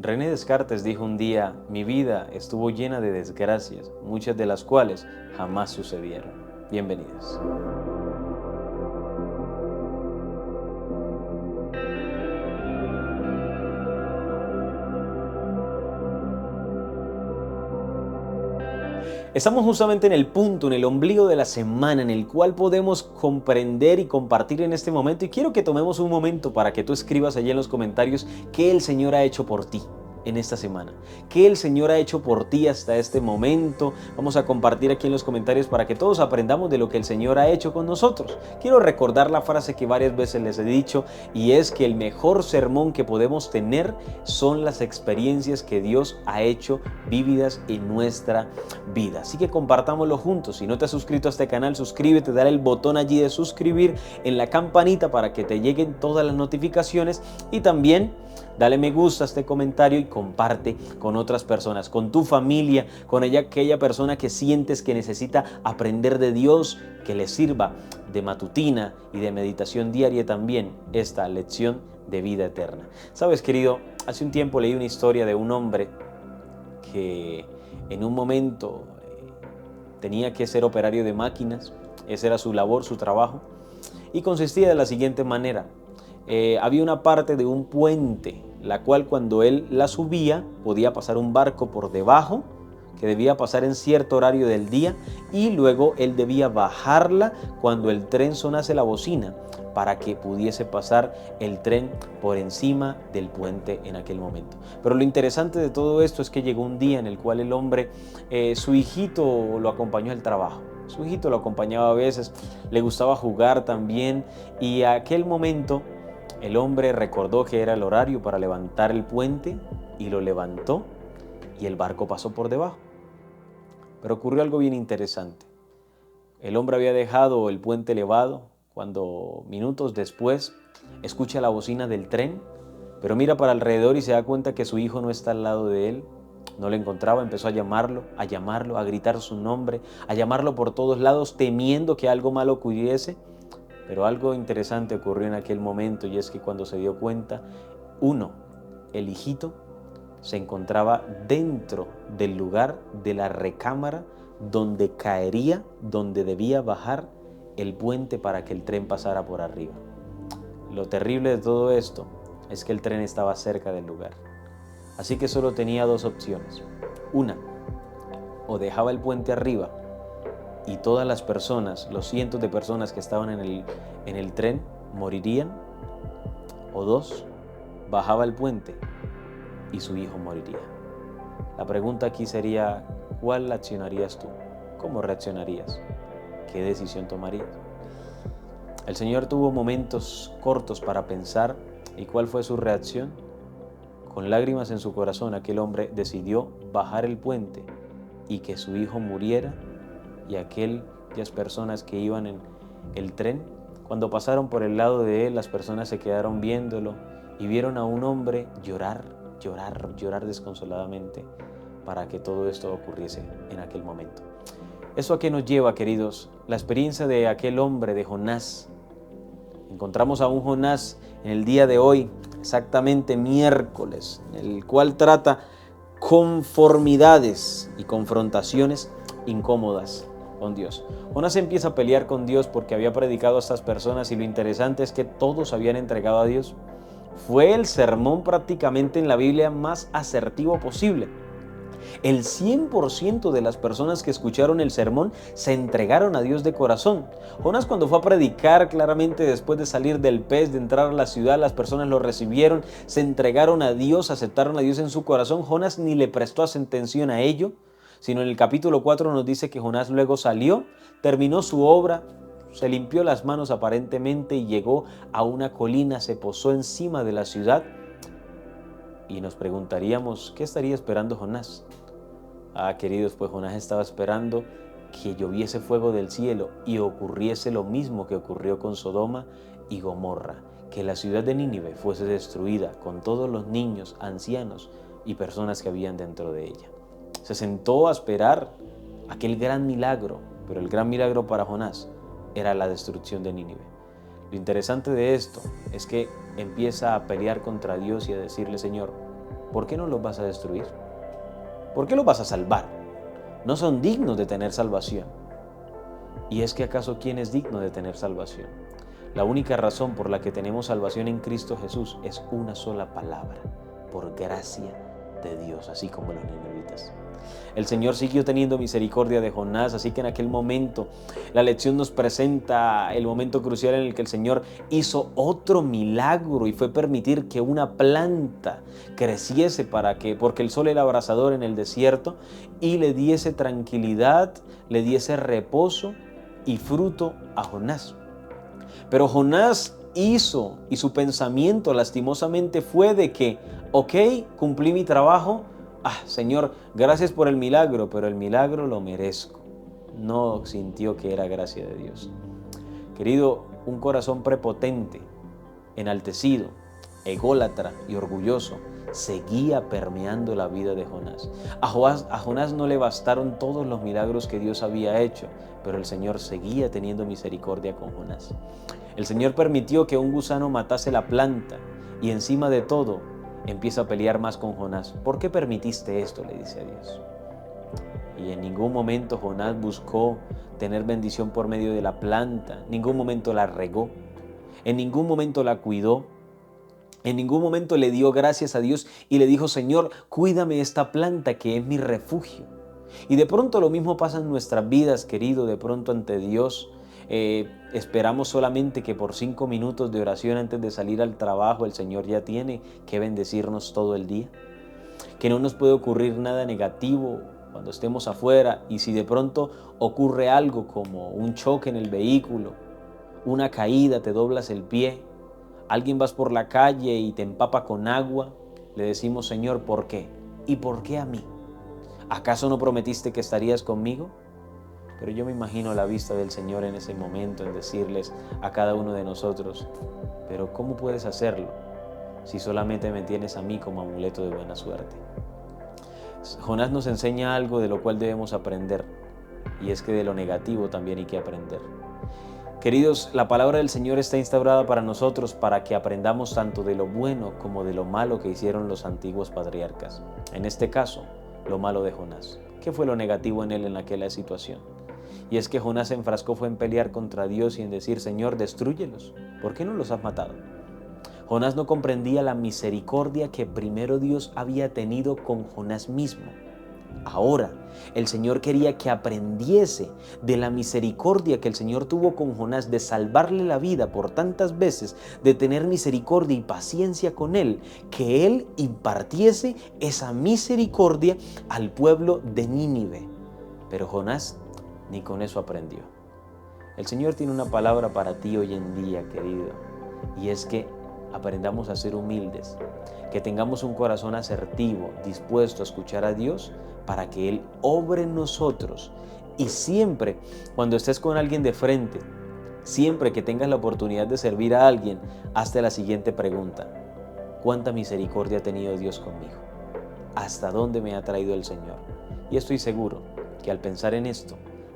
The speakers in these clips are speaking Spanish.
René Descartes dijo un día: mi vida estuvo llena de desgracias, muchas de las cuales jamás sucedieron. Bienvenidos. Estamos justamente en el punto, en el ombligo de la semana, en el cual podemos comprender y compartir en este momento. Y quiero que tomemos un momento para que tú escribas allí en los comentarios qué el Señor ha hecho por ti en esta semana, qué el Señor ha hecho por ti hasta este momento. Vamos a compartir aquí en los comentarios para que todos aprendamos de lo que el Señor ha hecho con nosotros. Quiero recordar la frase que varias veces les he dicho, y es que el mejor sermón que podemos tener son las experiencias que Dios ha hecho vívidas en nuestra vida. Así que compartámoslo juntos. Si no te has suscrito a este canal, suscríbete, dale el botón allí de suscribir, en la campanita para que te lleguen todas las notificaciones, y también dale me gusta a este comentario y comparte con otras personas, con tu familia, con aquella persona que sientes que necesita aprender de Dios, que le sirva de matutina y de meditación diaria también esta lección de vida eterna. Sabes, querido, hace un tiempo leí una historia de un hombre que en un momento tenía que ser operario de máquinas. Esa era su labor, su trabajo, y consistía de la siguiente manera. Había una parte de un puente, la cual cuando él la subía podía pasar un barco por debajo, que debía pasar en cierto horario del día, y luego él debía bajarla cuando el tren sonase la bocina, para que pudiese pasar el tren por encima del puente en aquel momento. Pero lo interesante de todo esto es que llegó un día en el cual el hombre, su hijito lo acompañó al trabajo. Su hijito lo acompañaba a veces, le gustaba jugar también, y a aquel momento el hombre recordó que era el horario para levantar el puente y lo levantó, y el barco pasó por debajo. Pero ocurrió algo bien interesante. El hombre había dejado el puente elevado cuando minutos después escucha la bocina del tren, pero mira para alrededor y se da cuenta que su hijo no está al lado de él. No lo encontraba, empezó a llamarlo, a gritar su nombre, a llamarlo por todos lados, temiendo que algo malo ocurriese. Pero algo interesante ocurrió en aquel momento, y es que cuando se dio cuenta, el hijito, se encontraba dentro del lugar de la recámara donde caería, donde debía bajar el puente para que el tren pasara por arriba. Lo terrible de todo esto es que el tren estaba cerca del lugar. Así que solo tenía dos opciones. Una, o dejaba el puente arriba y todas las personas, los cientos de personas que estaban en el tren, morirían. O dos, bajaba el puente y su hijo moriría. La pregunta aquí sería: ¿cuál accionarías tú? ¿Cómo reaccionarías? ¿Qué decisión tomarías? El Señor tuvo momentos cortos para pensar. ¿Y cuál fue su reacción? Con lágrimas en su corazón, aquel hombre decidió bajar el puente y que su hijo muriera, y aquellas personas que iban en el tren, cuando pasaron por el lado de él, las personas se quedaron viéndolo y vieron a un hombre llorar desconsoladamente para que todo esto ocurriese en aquel momento. ¿Eso a qué nos lleva, queridos? La experiencia de aquel hombre, de Jonás. Encontramos a un Jonás en el día de hoy, exactamente miércoles, en el cual trata conformidades y confrontaciones incómodas con Dios. Jonás empieza a pelear con Dios porque había predicado a estas personas, y lo interesante es que todos habían entregado a Dios. Fue el sermón prácticamente en la Biblia más asertivo posible. El 100% de las personas que escucharon el sermón se entregaron a Dios de corazón. Jonás, cuando fue a predicar, claramente después de salir del pez, de entrar a la ciudad, las personas lo recibieron, se entregaron a Dios, aceptaron a Dios en su corazón. Jonás ni le prestó atención a ello, sino en el capítulo 4 nos dice que Jonás luego salió, terminó su obra, se limpió las manos aparentemente y llegó a una colina, se posó encima de la ciudad. Y nos preguntaríamos, ¿qué estaría esperando Jonás? Queridos, pues Jonás estaba esperando que lloviese fuego del cielo y ocurriese lo mismo que ocurrió con Sodoma y Gomorra, que la ciudad de Nínive fuese destruida con todos los niños, ancianos y personas que habían dentro de ella. Se sentó a esperar aquel gran milagro, pero el gran milagro para Jonás era la destrucción de Nínive. Lo interesante de esto es que empieza a pelear contra Dios y a decirle: Señor, ¿por qué no los vas a destruir? ¿Por qué los vas a salvar? No son dignos de tener salvación. ¿Y es que acaso quién es digno de tener salvación? La única razón por la que tenemos salvación en Cristo Jesús es una sola palabra: por gracia de Dios, así como los ninivitas. El Señor siguió teniendo misericordia de Jonás, así que en aquel momento la lección nos presenta el momento crucial en el que el Señor hizo otro milagro, y fue permitir que una planta creciese porque el sol era abrasador en el desierto, y le diese tranquilidad, le diese reposo y fruto a Jonás. Pero Jonás hizo, y su pensamiento lastimosamente fue de que, ok, cumplí mi trabajo, Señor, gracias por el milagro, pero el milagro lo merezco. No sintió que era gracia de Dios. Querido, un corazón prepotente, enaltecido, ególatra y orgulloso seguía permeando la vida de Jonás. A Jonás no le bastaron todos los milagros que Dios había hecho, pero el Señor seguía teniendo misericordia con Jonás. El Señor permitió que un gusano matase la planta, y encima de todo empieza a pelear más con Jonás. ¿Por qué permitiste esto?, le dice a Dios. Y en ningún momento Jonás buscó tener bendición por medio de la planta, en ningún momento la regó, en ningún momento la cuidó, en ningún momento le dio gracias a Dios y le dijo: Señor, cuídame esta planta que es mi refugio. Y de pronto lo mismo pasa en nuestras vidas, querido. De pronto ante Dios esperamos solamente que por 5 minutos de oración antes de salir al trabajo el Señor ya tiene que bendecirnos todo el día, que no nos puede ocurrir nada negativo cuando estemos afuera, y si de pronto ocurre algo como un choque en el vehículo, una caída, te doblas el pie, alguien vas por la calle y te empapa con agua, le decimos: Señor, ¿por qué? ¿Y por qué a mí? ¿Acaso no prometiste que estarías conmigo? Pero yo me imagino la vista del Señor en ese momento, en decirles a cada uno de nosotros: pero ¿cómo puedes hacerlo si solamente me tienes a mí como amuleto de buena suerte? Jonás nos enseña algo de lo cual debemos aprender, y es que de lo negativo también hay que aprender. Queridos, la palabra del Señor está instaurada para nosotros para que aprendamos tanto de lo bueno como de lo malo que hicieron los antiguos patriarcas. En este caso, lo malo de Jonás. ¿Qué fue lo negativo en él en aquella situación? Y es que Jonás se enfrascó fue en pelear contra Dios y en decir: Señor, destrúyelos. ¿Por qué no los has matado? Jonás no comprendía la misericordia que primero Dios había tenido con Jonás mismo. Ahora, el Señor quería que aprendiese de la misericordia que el Señor tuvo con Jonás, de salvarle la vida por tantas veces, de tener misericordia y paciencia con él, que él impartiese esa misericordia al pueblo de Nínive. Pero Jonás ni con eso aprendió. El Señor tiene una palabra para ti hoy en día, querido, y es que aprendamos a ser humildes, que tengamos un corazón asertivo, dispuesto a escuchar a Dios para que Él obre en nosotros. Y siempre, cuando estés con alguien de frente, siempre que tengas la oportunidad de servir a alguien, hazte la siguiente pregunta: ¿cuánta misericordia ha tenido Dios conmigo? ¿Hasta dónde me ha traído el Señor? Y estoy seguro que al pensar en esto,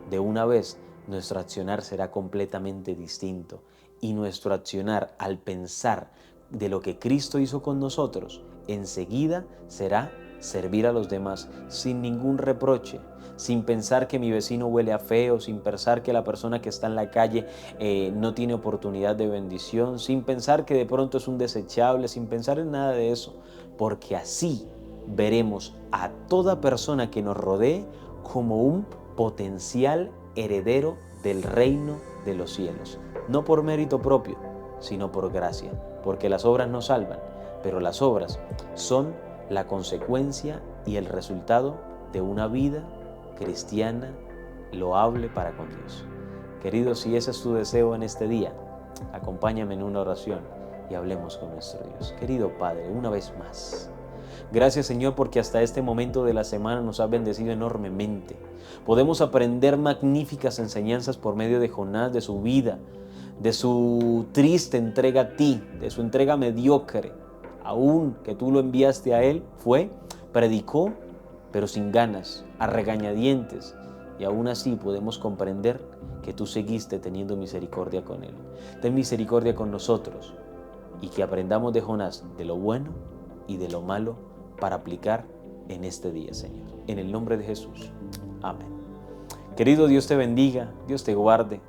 de una vez nuestro accionar será completamente distinto, y nuestro accionar al pensar de lo que Cristo hizo con nosotros, enseguida será servir a los demás sin ningún reproche, sin pensar que mi vecino huele a feo, sin pensar que la persona que está en la calle no tiene oportunidad de bendición, sin pensar que de pronto es un desechable, sin pensar en nada de eso, porque así veremos a toda persona que nos rodee como un potencial heredero del reino de los cielos, no por mérito propio, sino por gracia, porque las obras no salvan, pero las obras son la consecuencia y el resultado de una vida cristiana loable para con Dios. Querido, si ese es tu deseo en este día, acompáñame en una oración y hablemos con nuestro Dios. Querido Padre, una vez más, gracias, Señor, porque hasta este momento de la semana nos has bendecido enormemente. Podemos aprender magníficas enseñanzas por medio de Jonás, de su vida, de su triste entrega a ti, de su entrega mediocre. Aún que tú lo enviaste a él, predicó, pero sin ganas, a regañadientes. Y aún así podemos comprender que tú seguiste teniendo misericordia con él. Ten misericordia con nosotros, y que aprendamos de Jonás, de lo bueno y de lo malo, para aplicar en este día, Señor. En el nombre de Jesús. Amén. Querido, Dios te bendiga, Dios te guarde.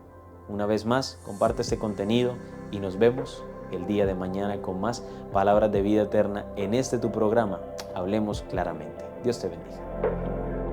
Una vez más, comparte este contenido y nos vemos el día de mañana con más palabras de vida eterna en este tu programa. Hablemos claramente. Dios te bendiga.